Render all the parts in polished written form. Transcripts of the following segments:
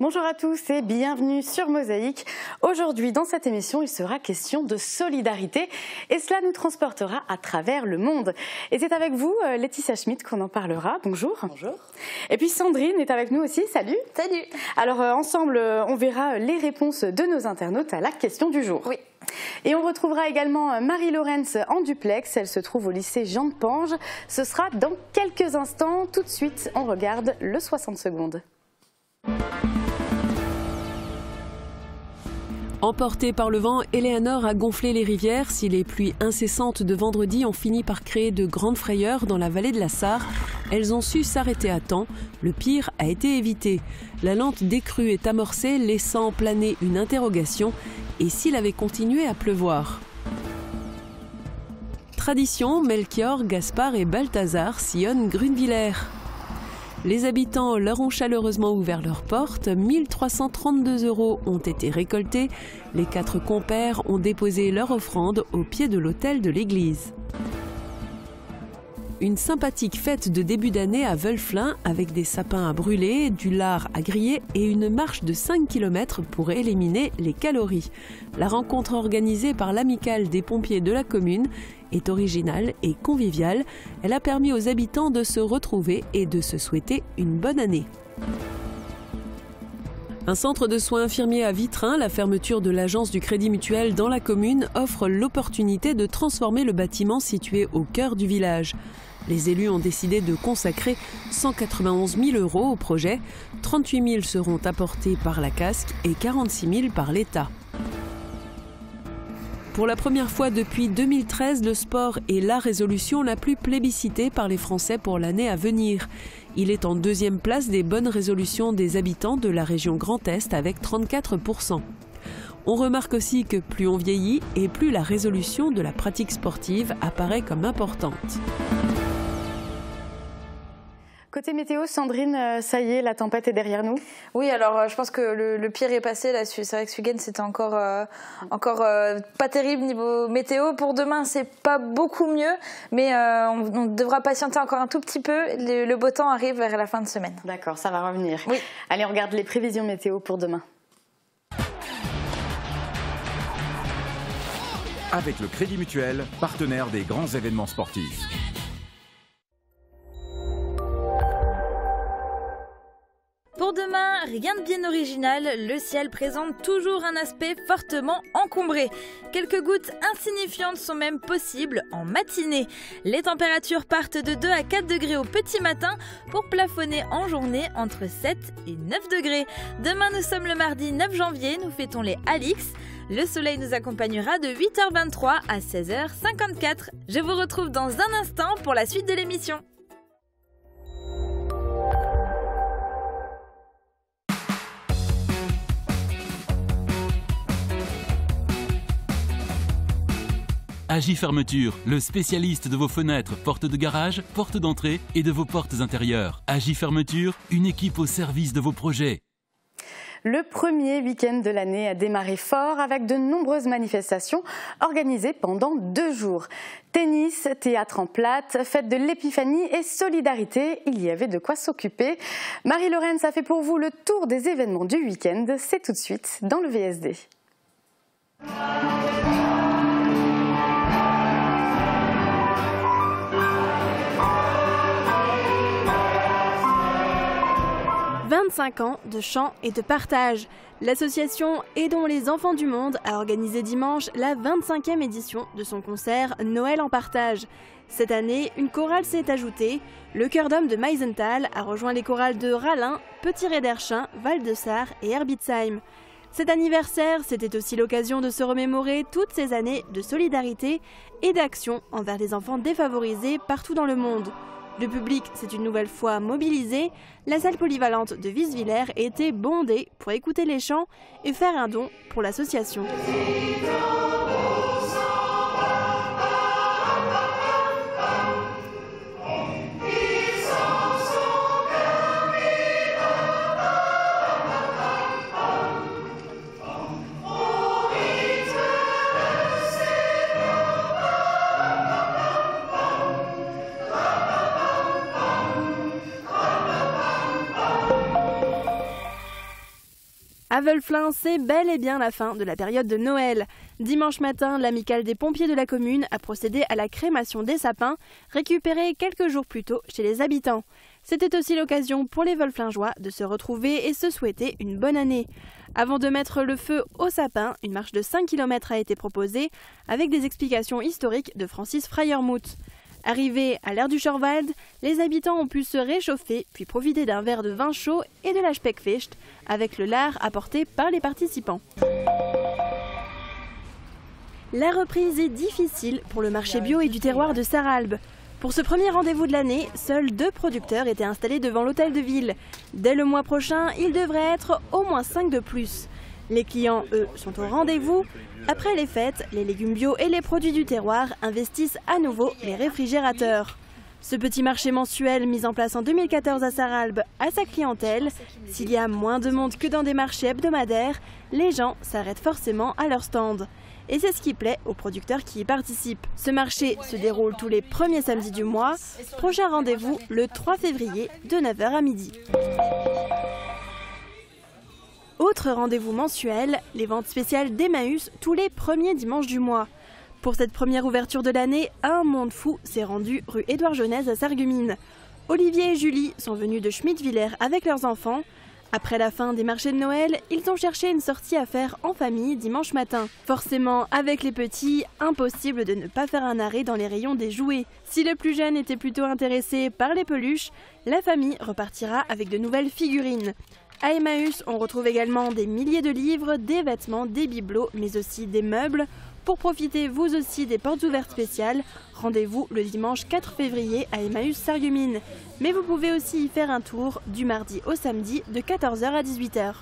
Bonjour à tous et bienvenue sur Mosaïque. Aujourd'hui, dans cette émission, il sera question de solidarité et cela nous transportera à travers le monde. Et c'est avec vous, Laetitia Schmidt, qu'on en parlera. Bonjour. Bonjour. Et puis Sandrine est avec nous aussi. Salut. Salut. Alors ensemble, on verra les réponses de nos internautes à la question du jour. Oui. Et on retrouvera également Marie-Laurence en duplex. Elle se trouve au lycée Jean de Pange. Ce sera dans quelques instants. Tout de suite, on regarde le 60 secondes. Emportée par le vent, Eleanor a gonflé les rivières. Si les pluies incessantes de vendredi ont fini par créer de grandes frayeurs dans la vallée de la Sarre, elles ont su s'arrêter à temps. Le pire a été évité. La lente décrue est amorcée, laissant planer une interrogation. Et s'il avait continué à pleuvoir ? Tradition, Melchior, Gaspard et Balthazar sillonnent Grunewiller. Les habitants leur ont chaleureusement ouvert leurs portes. 1 332 € ont été récoltés. Les 4 compères ont déposé leur offrande au pied de l'autel de l'église. Une sympathique fête de début d'année à Wölflin avec des sapins à brûler, du lard à griller et une marche de 5 km pour éliminer les calories. La rencontre organisée par l'amicale des pompiers de la commune est originale et conviviale. Elle a permis aux habitants de se retrouver et de se souhaiter une bonne année. Un centre de soins infirmiers à Vitrin, la fermeture de l'agence du Crédit Mutuel dans la commune offre l'opportunité de transformer le bâtiment situé au cœur du village. Les élus ont décidé de consacrer 191 000 € au projet. 38 000 seront apportés par la Casque et 46 000 par l'État. Pour la première fois depuis 2013, le sport est la résolution la plus plébiscitée par les Français pour l'année à venir. Il est en deuxième place des bonnes résolutions des habitants de la région Grand Est avec 34 %. On remarque aussi que plus on vieillit et plus la résolution de la pratique sportive apparaît comme importante. Côté météo, Sandrine, ça y est, la tempête est derrière nous. Oui, alors je pense que le pire est passé. Là, c'est vrai que ce week-end, c'était encore pas terrible niveau météo. Pour demain, c'est pas beaucoup mieux, mais on devra patienter encore un tout petit peu. Le beau temps arrive vers la fin de semaine. D'accord, ça va revenir. Oui. Allez, on regarde les prévisions météo pour demain. Avec le Crédit Mutuel, partenaire des grands événements sportifs. Pour demain, rien de bien original, le ciel présente toujours un aspect fortement encombré. Quelques gouttes insignifiantes sont même possibles en matinée. Les températures partent de 2 à 4 degrés au petit matin pour plafonner en journée entre 7 et 9 degrés. Demain, nous sommes le mardi 9 janvier, nous fêtons les Alix. Le soleil nous accompagnera de 8h23 à 16h54. Je vous retrouve dans un instant pour la suite de l'émission. Agi Fermeture, le spécialiste de vos fenêtres, portes de garage, portes d'entrée et de vos portes intérieures. Agi Fermeture, une équipe au service de vos projets. Le premier week-end de l'année a démarré fort avec de nombreuses manifestations organisées pendant 2 jours. Tennis, théâtre en plate, fête de l'épiphanie et solidarité, il y avait de quoi s'occuper. Marie-Laurence a fait pour vous le tour des événements du week-end. C'est tout de suite dans le VSD. « 25 ans de chant et de partage. L'association Aidons les enfants du monde a organisé dimanche la 25e édition de son concert Noël en partage. Cette année, une chorale s'est ajoutée. Le chœur d'hommes de Meisenthal a rejoint les chorales de Rallin, Petit-Réderchin, Val-de-Sarre et Herbitzheim. Cet anniversaire, c'était aussi l'occasion de se remémorer toutes ces années de solidarité et d'action envers les enfants défavorisés partout dans le monde. Le public s'est une nouvelle fois mobilisé. La salle polyvalente de Wieswiller était bondée pour écouter les chants et faire un don pour l'association. À Wölflin, c'est bel et bien la fin de la période de Noël. Dimanche matin, l'amicale des pompiers de la commune a procédé à la crémation des sapins, récupérés quelques jours plus tôt chez les habitants. C'était aussi l'occasion pour les Wölflingeois de se retrouver et se souhaiter une bonne année. Avant de mettre le feu aux sapins, une marche de 5 km a été proposée avec des explications historiques de Francis Freiermuth. Arrivés à l'ère du Schorwald, les habitants ont pu se réchauffer puis profiter d'un verre de vin chaud et de la Speckfest avec le lard apporté par les participants. La reprise est difficile pour le marché bio et du terroir de Sarralbe. Pour ce premier rendez-vous de l'année, seuls 2 producteurs étaient installés devant l'hôtel de ville. Dès le mois prochain, il devrait être au moins 5 de plus. Les clients, eux, sont au rendez-vous. Après les fêtes, les légumes bio et les produits du terroir investissent à nouveau les réfrigérateurs. Ce petit marché mensuel mis en place en 2014 à Sarralbe a sa clientèle. S'il y a moins de monde que dans des marchés hebdomadaires, les gens s'arrêtent forcément à leur stand. Et c'est ce qui plaît aux producteurs qui y participent. Ce marché se déroule tous les premiers samedis du mois. Prochain rendez-vous le 3 février de 9h à midi. Autre rendez-vous mensuel, les ventes spéciales d'Emmaüs tous les premiers dimanches du mois. Pour cette première ouverture de l'année, un monde fou s'est rendu rue Édouard Genèse à Sarreguemines. Olivier et Julie sont venus de Schmidt-Villers avec leurs enfants. Après la fin des marchés de Noël, ils ont cherché une sortie à faire en famille dimanche matin. Forcément, avec les petits, impossible de ne pas faire un arrêt dans les rayons des jouets. Si le plus jeune était plutôt intéressé par les peluches, la famille repartira avec de nouvelles figurines. À Emmaüs, on retrouve également des milliers de livres, des vêtements, des bibelots, mais aussi des meubles. Pour profiter vous aussi des portes ouvertes spéciales, rendez-vous le dimanche 4 février à Emmaüs Sarreguemines. Mais vous pouvez aussi y faire un tour du mardi au samedi de 14h à 18h.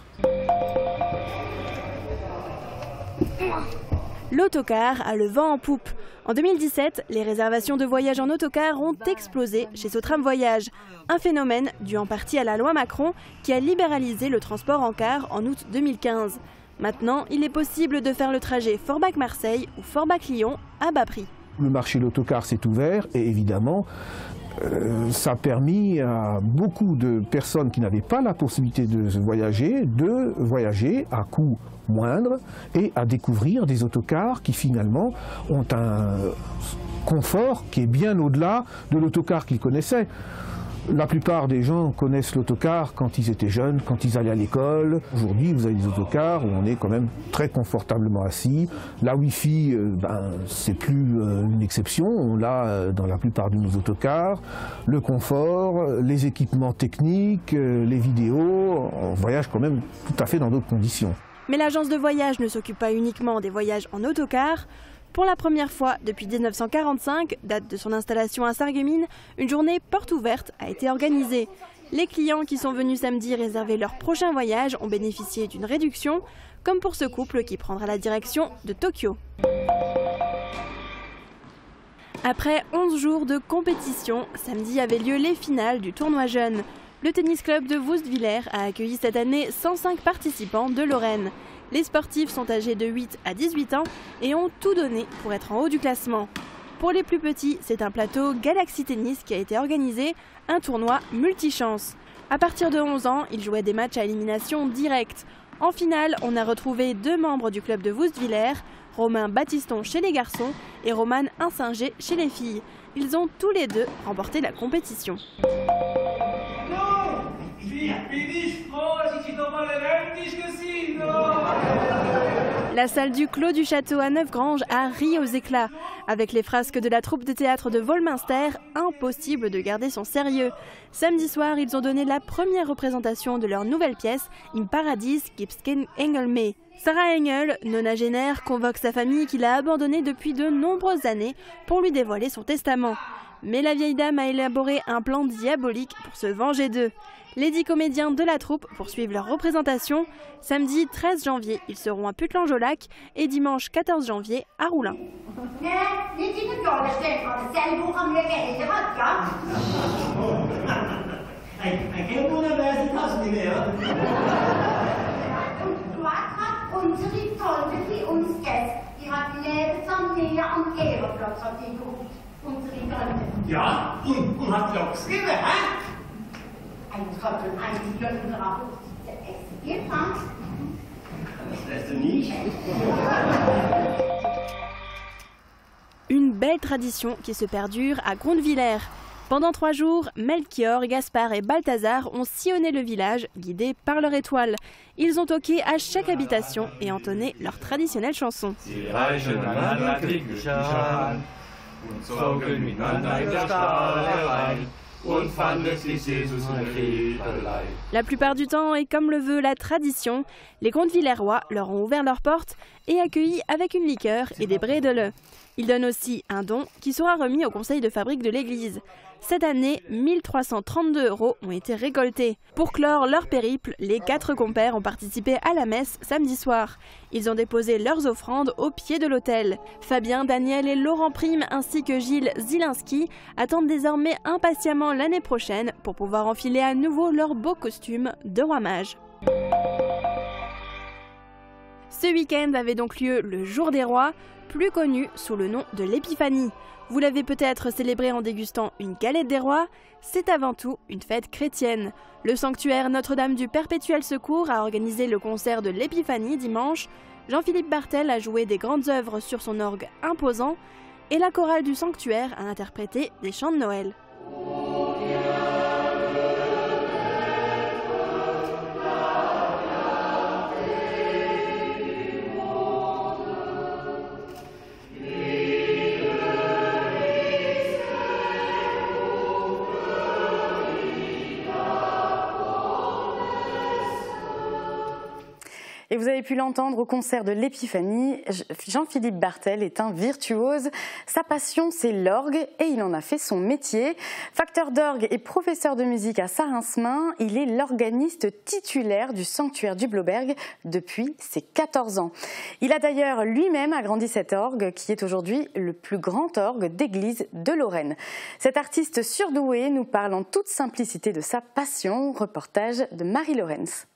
L'autocar a le vent en poupe. En 2017, les réservations de voyage en autocar ont explosé chez Sotram Voyage. Un phénomène dû en partie à la loi Macron qui a libéralisé le transport en car en août 2015. Maintenant, il est possible de faire le trajet Forbach-Marseille ou Forbach-Lyon à bas prix. Le marché de l'autocar s'est ouvert et évidemment, ça a permis à beaucoup de personnes qui n'avaient pas la possibilité de voyager à coût moindre et à découvrir des autocars qui finalement ont un confort qui est bien au-delà de l'autocar qu'ils connaissaient. La plupart des gens connaissent l'autocar quand ils étaient jeunes, quand ils allaient à l'école. Aujourd'hui, vous avez des autocars où on est quand même très confortablement assis. La Wi-Fi, c'est plus une exception. On l'a dans la plupart de nos autocars. Le confort, les équipements techniques, les vidéos, on voyage quand même tout à fait dans d'autres conditions. Mais l'agence de voyage ne s'occupe pas uniquement des voyages en autocar. Pour la première fois depuis 1945, date de son installation à Sarreguemines, une journée porte ouverte a été organisée. Les clients qui sont venus samedi réserver leur prochain voyage ont bénéficié d'une réduction, comme pour ce couple qui prendra la direction de Tokyo. Après 11 jours de compétition, samedi avaient lieu les finales du tournoi jeune. Le tennis club de Woustviller a accueilli cette année 105 participants de Lorraine. Les sportifs sont âgés de 8 à 18 ans et ont tout donné pour être en haut du classement. Pour les plus petits, c'est un plateau Galaxy Tennis qui a été organisé, un tournoi multichance. À partir de 11 ans, ils jouaient des matchs à élimination directe. En finale, on a retrouvé 2 membres du club de Woustviller, Romain Baptiston chez les garçons et Roman Insinger chez les filles. Ils ont tous les 2 remporté la compétition. La salle du Clos du Château à Neufgrange a ri aux éclats. Avec les frasques de la troupe de théâtre de Volminster, impossible de garder son sérieux. Samedi soir, ils ont donné la première représentation de leur nouvelle pièce, Im Paradies gibt's kein Engel mehr. Sarah Engel, nonagénaire, convoque sa famille qu'il a abandonnée depuis de nombreuses années pour lui dévoiler son testament. Mais la vieille dame a élaboré un plan diabolique pour se venger d'eux. Les 10 comédiens de la troupe poursuivent leur représentation. Samedi 13 janvier, ils seront à Putlange-au-Lac et dimanche 14 janvier à Roulin. Ja, und hat Glocks Ein Tröpfel, ein Glöckner, der Essen geht, das lässt du nicht. Une belle tradition qui se perdure à Grondwiller. Pendant 3 jours, Melchior, Gaspard et Balthazar ont sillonné le village, guidés par leur étoile. Ils ont toqué à chaque habitation et entonné leur traditionnelle chanson. La plupart du temps, et comme le veut la tradition, les Grondwillerois leur ont ouvert leurs portes et accueillis avec une liqueur et des bredele. Ils donnent aussi un don qui sera remis au conseil de fabrique de l'église. Cette année, 1 332 € ont été récoltés. Pour clore leur périple, les 4 compères ont participé à la messe samedi soir. Ils ont déposé leurs offrandes au pied de l'autel. Fabien, Daniel et Laurent Prime ainsi que Gilles Zilinski attendent désormais impatiemment l'année prochaine pour pouvoir enfiler à nouveau leur beau costume de roi mage. Ce week-end avait donc lieu le Jour des Rois, plus connu sous le nom de l'Épiphanie. Vous l'avez peut-être célébré en dégustant une galette des rois, c'est avant tout une fête chrétienne. Le sanctuaire Notre-Dame du Perpétuel Secours a organisé le concert de l'Épiphanie dimanche. Jean-Philippe Bartel a joué des grandes œuvres sur son orgue imposant et la chorale du sanctuaire a interprété des chants de Noël. Et vous avez pu l'entendre au concert de l'Épiphanie, Jean-Philippe Bartel est un virtuose. Sa passion, c'est l'orgue et il en a fait son métier. Facteur d'orgue et professeur de musique à Saint-Rinsmin, il est l'organiste titulaire du sanctuaire du Bloberg depuis ses 14 ans. Il a d'ailleurs lui-même agrandi cet orgue qui est aujourd'hui le plus grand orgue d'église de Lorraine. Cet artiste surdoué nous parle en toute simplicité de sa passion. Reportage de Marie Lorenz.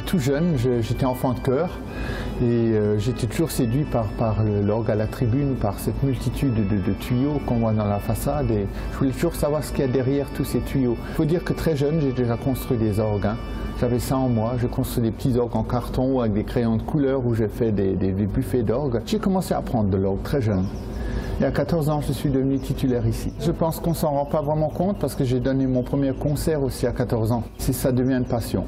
Tout jeune, j'étais enfant de chœur et j'étais toujours séduit par l'orgue à la tribune, par cette multitude de tuyaux qu'on voit dans la façade et je voulais toujours savoir ce qu'il y a derrière tous ces tuyaux. Il faut dire que très jeune, j'ai déjà construit des orgues. Hein. J'avais ça en moi, je construis des petits orgues en carton avec des crayons de couleur où j'ai fait des buffets d'orgue. J'ai commencé à apprendre de l'orgue très jeune. Et à 14 ans, je suis devenu titulaire ici. Je pense qu'on ne s'en rend pas vraiment compte parce que j'ai donné mon premier concert aussi à 14 ans. Ça devient une passion.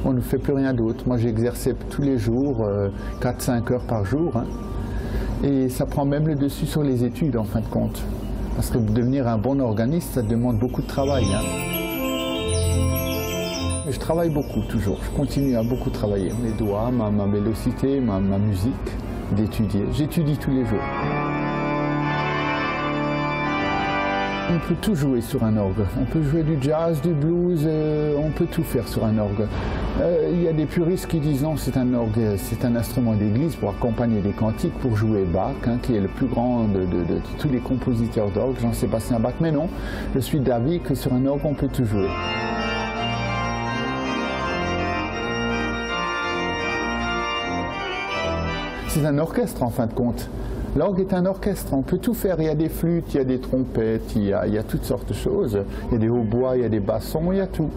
On ne fait plus rien d'autre. Moi, j'exerçais tous les jours, 4-5 heures par jour. Hein. Et ça prend même le dessus sur les études, en fin de compte. Parce que devenir un bon organiste, ça demande beaucoup de travail. Hein. Je travaille beaucoup, toujours. Je continue à beaucoup travailler. Mes doigts, ma vélocité, ma musique, d'étudier. J'étudie tous les jours. On peut tout jouer sur un orgue. On peut jouer du jazz, du blues, on peut tout faire sur un orgue. Il y a des puristes qui disent non, c'est un orgue, c'est un instrument d'église pour accompagner des cantiques, pour jouer Bach, hein, qui est le plus grand de tous les compositeurs d'orgue, Jean-Sébastien Bach. Mais non, je suis d'avis que sur un orgue, on peut tout jouer. C'est un orchestre en fin de compte. L'orgue est un orchestre, on peut tout faire, il y a des flûtes, il y a des trompettes, il y a toutes sortes de choses. Il y a des hautbois, il y a des bassons, il y a tout.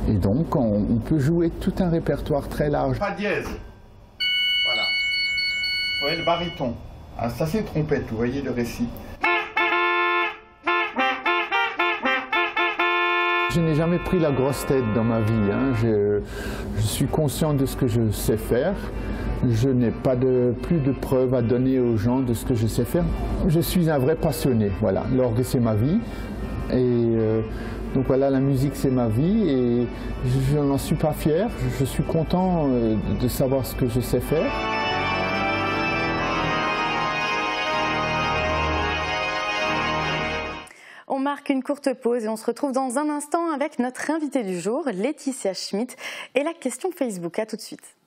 Et donc on peut jouer tout un répertoire très large. Fa dièse, voilà. Vous voyez le baryton, ah, ça c'est trompette, vous voyez le récit. Je n'ai jamais pris la grosse tête dans ma vie, hein. Je suis conscient de ce que je sais faire. Je n'ai pas plus de preuves à donner aux gens de ce que je sais faire. Je suis un vrai passionné, voilà. L'orgue c'est ma vie et donc voilà, la musique c'est ma vie et je n'en suis pas fier. Je suis content de savoir ce que je sais faire. On marque une courte pause et on se retrouve dans un instant avec notre invitée du jour, Laetitia Schmitt, et la question Facebook. À tout de suite.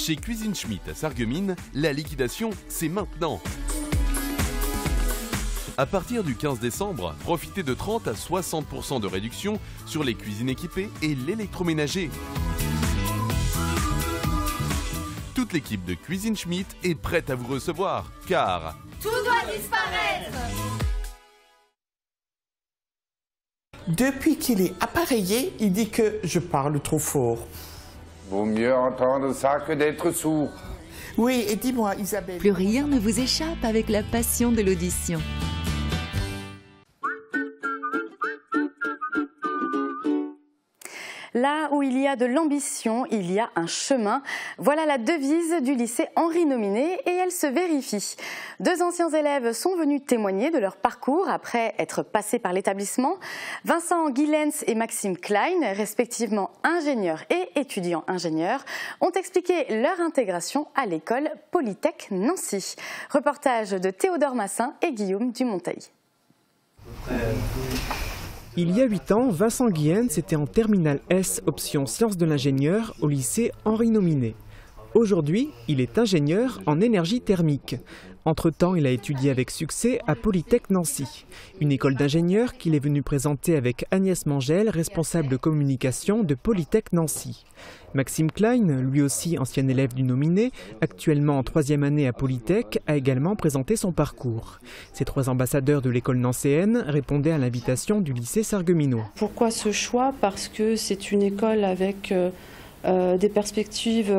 Chez Cuisine Schmitt à Sarreguemines, la liquidation, c'est maintenant. À partir du 15 décembre, profitez de 30 à 60% de réduction sur les cuisines équipées et l'électroménager. Toute l'équipe de Cuisine Schmitt est prête à vous recevoir, car tout doit disparaître. Depuis qu'il est appareillé, il dit que je parle trop fort. Vaut mieux entendre ça que d'être sourd. Oui, et dis-moi, Isabelle... Plus rien ne vous échappe avec la passion de l'audition. Là où il y a de l'ambition, il y a un chemin. Voilà la devise du lycée Henri Nominé et elle se vérifie. 2 anciens élèves sont venus témoigner de leur parcours après être passés par l'établissement. Vincent Guilens et Maxime Klein, respectivement ingénieurs et étudiants ingénieurs, ont expliqué leur intégration à l'école Polytech Nancy. Reportage de Théodore Massin et Guillaume Dumonteil. Il y a 8 ans, Vincent Guilens était en terminale S, option sciences de l'ingénieur, au lycée Henri Nominé. Aujourd'hui, il est ingénieur en énergie thermique. Entre-temps, il a étudié avec succès à Polytech Nancy, une école d'ingénieurs qu'il est venu présenter avec Agnès Mangel, responsable communication de Polytech Nancy. Maxime Klein, lui aussi ancien élève du Nominé, actuellement en 3e année à Polytech, a également présenté son parcours. Ces 3 ambassadeurs de l'école nancéenne répondaient à l'invitation du lycée sarregueminois. Pourquoi ce choix? Parce que c'est une école avec des perspectives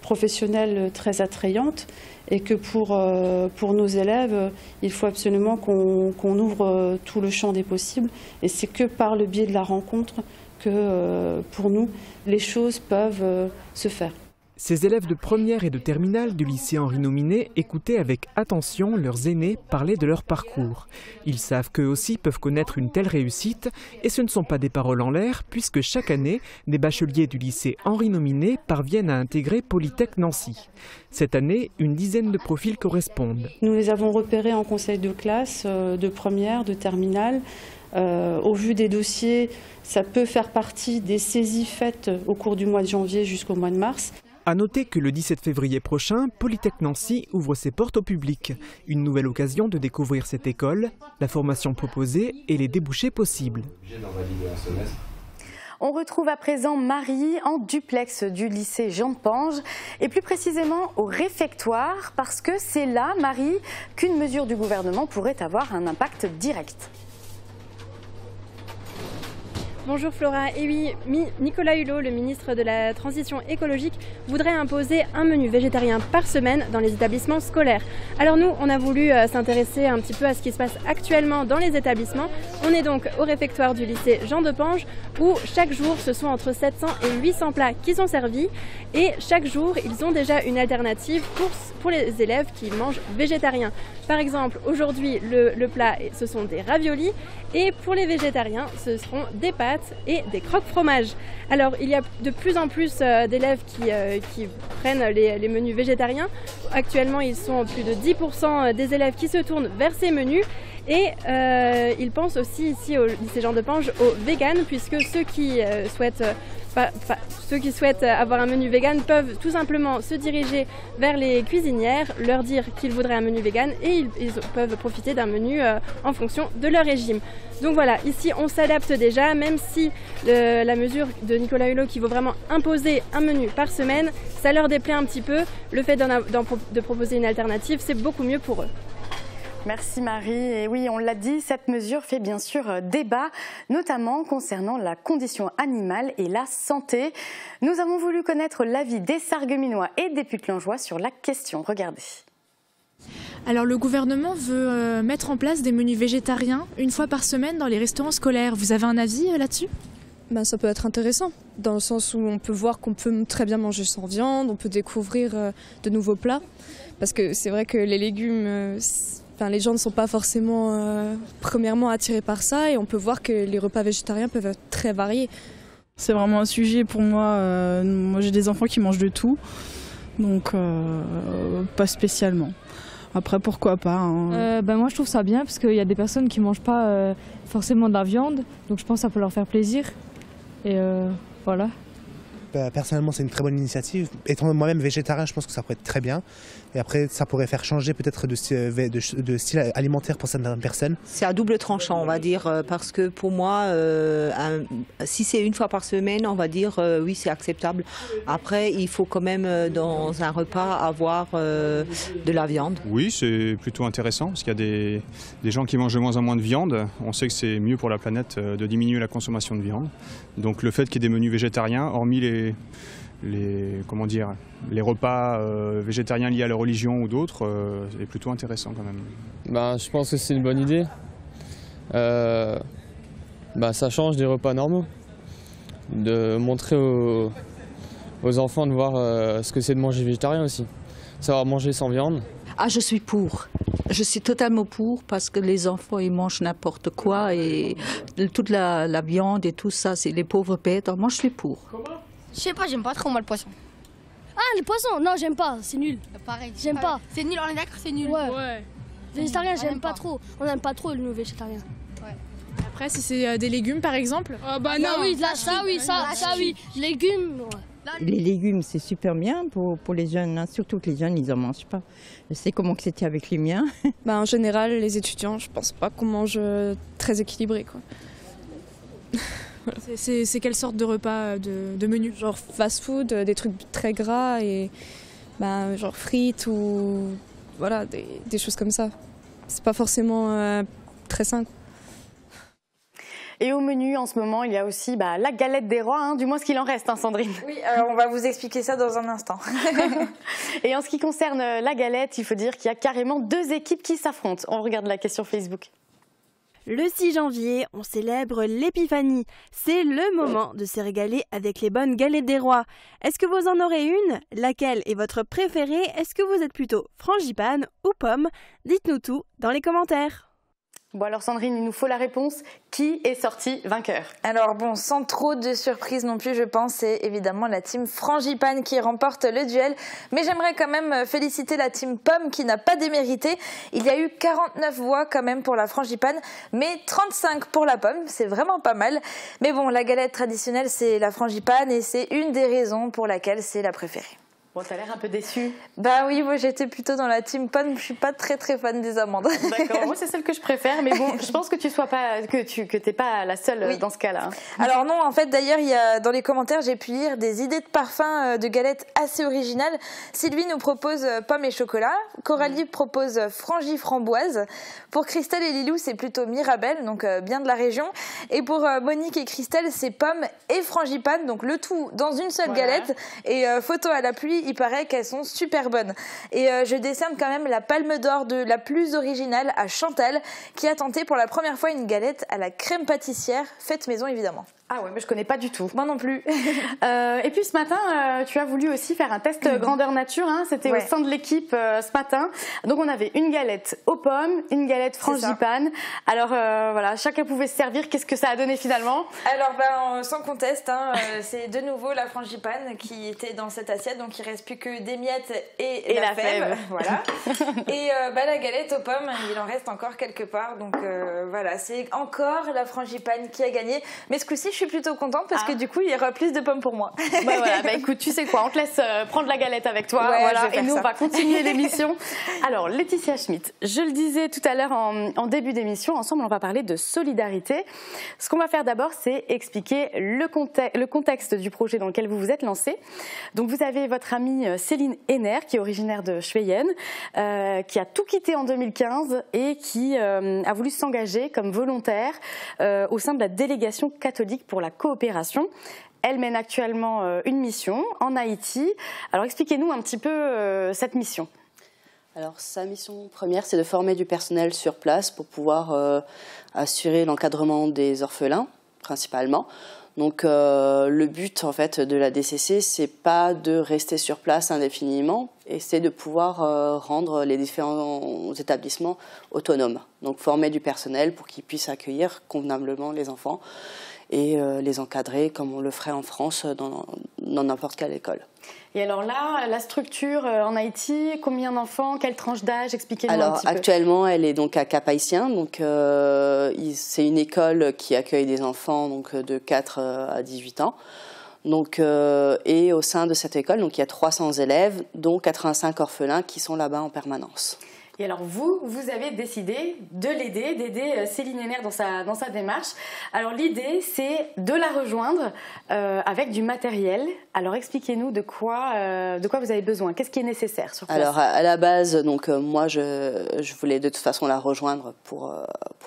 professionnelles très attrayantes et que pour nos élèves, il faut absolument qu'on ouvre tout le champ des possibles. Et c'est que par le biais de la rencontre que pour nous, les choses peuvent se faire. Ces élèves de première et de terminale du lycée Henri Nominé écoutaient avec attention leurs aînés parler de leur parcours. Ils savent qu'eux aussi peuvent connaître une telle réussite et ce ne sont pas des paroles en l'air puisque chaque année, des bacheliers du lycée Henri Nominé parviennent à intégrer Polytech Nancy. Cette année, une dizaine de profils correspondent. Nous les avons repérés en conseil de classe, de première, de terminale. Au vu des dossiers, ça peut faire partie des saisies faites au cours du mois de janvier jusqu'au mois de mars. À noter que le 17 février prochain, Polytech Nancy ouvre ses portes au public. Une nouvelle occasion de découvrir cette école, la formation proposée et les débouchés possibles. On retrouve à présent Marie en duplex du lycée Jean de Pange et plus précisément au réfectoire parce que c'est là, Marie, qu'une mesure du gouvernement pourrait avoir un impact direct. Bonjour Flora, et oui, Nicolas Hulot, le ministre de la Transition écologique, voudrait imposer un menu végétarien par semaine dans les établissements scolaires. Alors nous, on a voulu s'intéresser un petit peu à ce qui se passe actuellement dans les établissements. On est donc au réfectoire du lycée Jean de Pange où chaque jour, ce sont entre 700 et 800 plats qui sont servis et chaque jour, ils ont déjà une alternative pour les élèves qui mangent végétarien. Par exemple, aujourd'hui, le plat, ce sont des raviolis et pour les végétariens, ce seront des pâtes et des croque-fromages. Alors il y a de plus en plus d'élèves qui prennent les menus végétariens. Actuellement ils sont plus de 10% des élèves qui se tournent vers ces menus et ils pensent aussi ici au lycée Jean de Pange aux véganes puisque ceux qui souhaitent avoir un menu vegan peuvent tout simplement se diriger vers les cuisinières, leur dire qu'ils voudraient un menu vegan et ils peuvent profiter d'un menu en fonction de leur régime. Donc voilà, ici on s'adapte déjà, même si la mesure de Nicolas Hulot qui veut vraiment imposer un menu par semaine, ça leur déplaît un petit peu. Le fait de proposer une alternative, c'est beaucoup mieux pour eux. Merci Marie. Et oui, on l'a dit, cette mesure fait bien sûr débat, notamment concernant la condition animale et la santé. Nous avons voulu connaître l'avis des Sarregueminois et des Putelangeois sur la question. Regardez. Alors le gouvernement veut mettre en place des menus végétariens une fois par semaine dans les restaurants scolaires. Vous avez un avis là-dessus ? Ça peut être intéressant, dans le sens où on peut voir qu'on peut très bien manger sans viande, on peut découvrir de nouveaux plats. Parce que c'est vrai que les légumes... les gens ne sont pas forcément premièrement attirés par ça et on peut voir que les repas végétariens peuvent être très variés. C'est vraiment un sujet pour moi. Moi j'ai des enfants qui mangent de tout, donc pas spécialement. Après pourquoi pas. Moi je trouve ça bien parce qu'il y a des personnes qui ne mangent pas forcément de la viande, donc je pense que ça peut leur faire plaisir. Et voilà. personnellement, c'est une très bonne initiative. Étant moi-même végétarien, je pense que ça pourrait être très bien. Et après, ça pourrait faire changer peut-être de style alimentaire pour certaines personnes. C'est à double tranchant, on va dire, parce que pour moi, si c'est une fois par semaine, on va dire oui, c'est acceptable. Après, il faut quand même dans un repas avoir de la viande. Oui, c'est plutôt intéressant parce qu'il y a des gens qui mangent de moins en moins de viande. On sait que c'est mieux pour la planète de diminuer la consommation de viande. Donc le fait qu'il y ait des menus végétariens, hormis comment dire, les repas végétariens liés à la religion ou d'autres, est plutôt intéressant quand même. Je pense que c'est une bonne idée. Ça change des repas normaux. De montrer aux enfants de voir ce que c'est de manger végétarien aussi. Savoir manger sans viande. Ah, je suis pour. Je suis totalement pour parce que les enfants, ils mangent n'importe quoi et toute la viande et tout ça, c'est les pauvres bêtes. Alors moi, je suis pour. Je sais pas, j'aime pas trop moi le poisson. Ah, le poisson, non, j'aime pas, c'est nul. Pareil. J'aime pas. C'est nul, on est d'accord, c'est nul. Ouais. Végétarien, j'aime pas trop. On n'aime pas trop le végétarien. Ouais. Après, si c'est des légumes, par exemple. Non, oui, ça, oui. Légumes, ouais. Les légumes, c'est super bien pour les jeunes, hein. Surtout que les jeunes, ils n'en mangent pas. Je sais comment c'était avec les miens. En général, les étudiants, je pense pas qu'on mange très équilibré, quoi. C'est quelle sorte de repas, de menu? Genre fast-food, des trucs très gras et genre frites ou voilà, des choses comme ça. C'est pas forcément très sain. Et au menu, en ce moment, il y a aussi la galette des rois, du moins ce qu'il en reste, Sandrine. Oui, alors on va vous expliquer ça dans un instant. Et en ce qui concerne la galette, il faut dire qu'il y a carrément 2 équipes qui s'affrontent. On regarde la question Facebook. Le 6 janvier, on célèbre l'épiphanie. C'est le moment de se régaler avec les bonnes galettes des rois. Est-ce que vous en aurez une? Laquelle est votre préférée? Est-ce que vous êtes plutôt frangipane ou pomme? Dites-nous tout dans les commentaires. Bon alors Sandrine, il nous faut la réponse. Qui est sorti vainqueur? Alors bon, sans trop de surprise non plus, je pense, c'est évidemment la team frangipane qui remporte le duel. Mais j'aimerais quand même féliciter la team pomme qui n'a pas démérité. Il y a eu 49 voix quand même pour la frangipane, mais 35 pour la pomme. C'est vraiment pas mal. Mais bon, la galette traditionnelle, c'est la frangipane et c'est une des raisons pour laquelle c'est la préférée. Bon, t'as l'air un peu déçue. Bah oui, moi j'étais plutôt dans la team pomme, je suis pas très fan des amandes. D'accord, moi c'est celle que je préfère, mais bon, je pense que t'es pas la seule dans ce cas-là. Alors non, en fait d'ailleurs, dans les commentaires, j'ai pu lire des idées de parfums de galettes assez originales. Sylvie nous propose pomme et chocolat, Coralie propose frangi framboise, pour Christelle et Lilou c'est plutôt Mirabelle, donc bien de la région, et pour Monique et Christelle c'est pomme et frangipane, donc le tout dans une seule galette, et photo à la pluie, il paraît qu'elles sont super bonnes. Et je décerne quand même la palme d'or de la plus originale à Chantal, qui a tenté pour la première fois une galette à la crème pâtissière, faite maison évidemment. Ah ouais, mais je connais pas du tout. Moi non plus. Et puis ce matin, tu as voulu aussi faire un test grandeur nature. C'était au sein de l'équipe ce matin. Donc on avait une galette aux pommes, une galette frangipane. Alors voilà, chacun pouvait se servir. Qu'est-ce que ça a donné finalement? Alors sans conteste, c'est de nouveau la frangipane qui était dans cette assiette. Donc il reste plus que des miettes et la fève. Voilà. Et la galette aux pommes, il en reste encore quelque part. Donc voilà, c'est encore la frangipane qui a gagné. Mais ce coup-ci, je suis plutôt contente parce que du coup, il y aura plus de pommes pour moi. Écoute, tu sais quoi, on te laisse prendre la galette avec toi. Ouais, voilà, et nous, on va continuer l'émission. Alors, Laetitia Schmitt, je le disais tout à l'heure en début d'émission, ensemble, on va parler de solidarité. Ce qu'on va faire d'abord, c'est expliquer le contexte du projet dans lequel vous vous êtes lancé. Donc, vous avez votre amie Céline Henner, qui est originaire de Schweyen, qui a tout quitté en 2015 et qui a voulu s'engager comme volontaire au sein de la délégation catholique pour la coopération. Elle mène actuellement une mission en Haïti. Alors expliquez-nous un petit peu cette mission. Alors sa mission première, c'est de former du personnel sur place pour pouvoir assurer l'encadrement des orphelins, principalement. Donc le but en fait de la DCC, c'est pas de rester sur place indéfiniment, et c'est de pouvoir rendre les différents établissements autonomes. Donc former du personnel pour qu'ils puissent accueillir convenablement les enfants et les encadrer comme on le ferait en France dans n'importe quelle école. Et alors là, la structure en Haïti, combien d'enfants, quelle tranche d'âge? Expliquez-nous un petit peu. Actuellement, elle est donc à Cap-Haïtien. Donc, c'est une école qui accueille des enfants donc, de 4 à 18 ans. Donc, et au sein de cette école, donc, il y a 300 élèves, dont 85 orphelins qui sont là-bas en permanence. Et alors vous avez décidé de l'aider, d'aider Céline Henner dans sa démarche. Alors l'idée, c'est de la rejoindre avec du matériel. Alors expliquez-nous de quoi vous avez besoin, qu'est-ce qui est nécessaire sur place? Alors à la base, donc moi je voulais de toute façon la rejoindre pour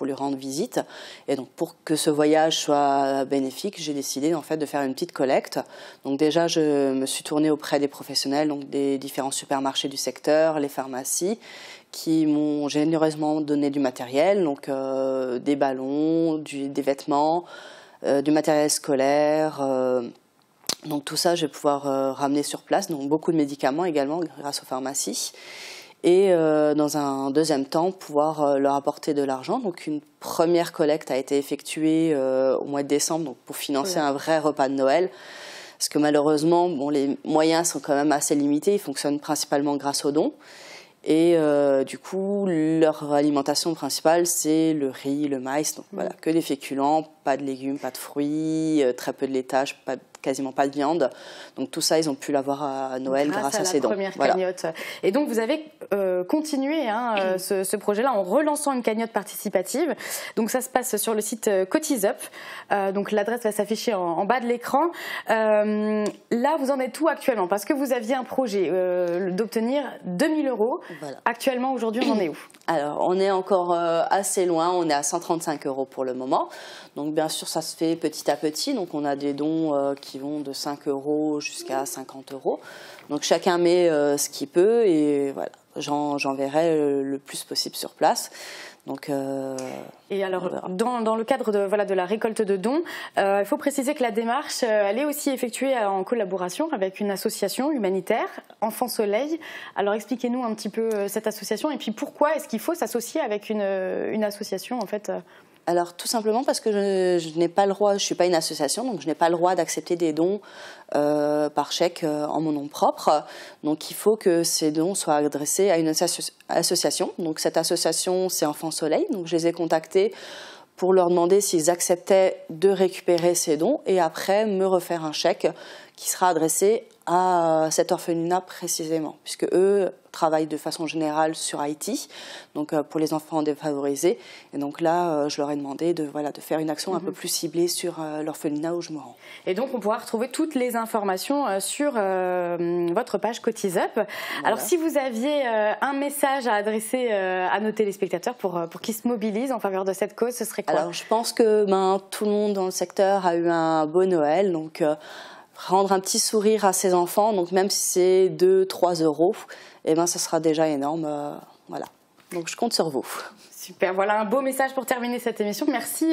lui rendre visite. Et donc pour que ce voyage soit bénéfique, j'ai décidé en fait de faire une petite collecte. Donc déjà je me suis tournée auprès des professionnels, donc des différents supermarchés du secteur, les pharmacies, qui m'ont généreusement donné du matériel, donc des ballons, des vêtements, du matériel scolaire. Donc tout ça, je vais pouvoir ramener sur place. Donc beaucoup de médicaments également grâce aux pharmacies. Et dans un deuxième temps, pouvoir leur apporter de l'argent. Donc une première collecte a été effectuée au mois de décembre donc pour financer un vrai repas de Noël. Parce que malheureusement, bon, les moyens sont quand même assez limités. Ils fonctionnent principalement grâce aux dons. Et du coup, leur alimentation principale, c'est le riz, le maïs. Donc voilà, que des féculents, pas de légumes, pas de fruits, très peu de laitage, quasiment pas de viande. Donc tout ça, ils ont pu l'avoir à Noël grâce à ces dons. Première cagnotte. Et donc vous avez continué ce projet-là en relançant une cagnotte participative. Donc ça se passe sur le site CotisUp. Donc l'adresse va s'afficher en bas de l'écran. Là, vous en êtes où actuellement? Parce que vous aviez un projet d'obtenir 2 000 €. Voilà. Actuellement, aujourd'hui, on en est où? Alors, on est encore assez loin. On est à 135 € pour le moment. Donc, bien sûr, ça se fait petit à petit. Donc, on a des dons qui vont de 5 € jusqu'à 50 €. Donc, chacun met ce qu'il peut et voilà, j'enverrai le plus possible sur place. Donc, et alors, dans le cadre de la récolte de dons, il faut préciser que la démarche, elle est aussi effectuée en collaboration avec une association humanitaire, Enfants Soleil. Alors, expliquez-nous un petit peu cette association et puis pourquoi est-ce qu'il faut s'associer avec une association en fait Alors tout simplement parce que je n'ai pas le droit, je ne suis pas une association, donc je n'ai pas le droit d'accepter des dons par chèque en mon nom propre. Donc il faut que ces dons soient adressés à une association. Donc cette association, c'est Enfants Soleil. Donc je les ai contactés pour leur demander s'ils acceptaient de récupérer ces dons et après me refaire un chèque qui sera adressé à cet orphelinat précisément, puisque eux travaillent de façon générale sur Haïti, donc pour les enfants défavorisés. Et donc là, je leur ai demandé de faire une action un peu plus ciblée sur l'orphelinat où je me rends. Et donc, on pourra retrouver toutes les informations sur votre page CotisUp. Voilà. Alors, si vous aviez un message à adresser à nos téléspectateurs pour qu'ils se mobilisent en faveur de cette cause, ce serait quoi? Alors, je pense que tout le monde dans le secteur a eu un beau Noël, donc rendre un petit sourire à ses enfants, donc même si c'est 2-3 €, eh ben, ça sera déjà énorme. Voilà. Donc je compte sur vous. Super, voilà un beau message pour terminer cette émission. Merci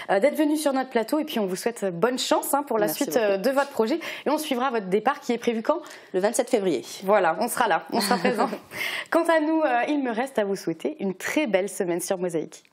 d'être venu sur notre plateau et puis on vous souhaite bonne chance pour la suite de votre projet. Et on suivra votre départ qui est prévu quand? Le 27 février. Voilà, on sera là, on sera présent. Quant à nous, il me reste à vous souhaiter une très belle semaine sur Mosaïque.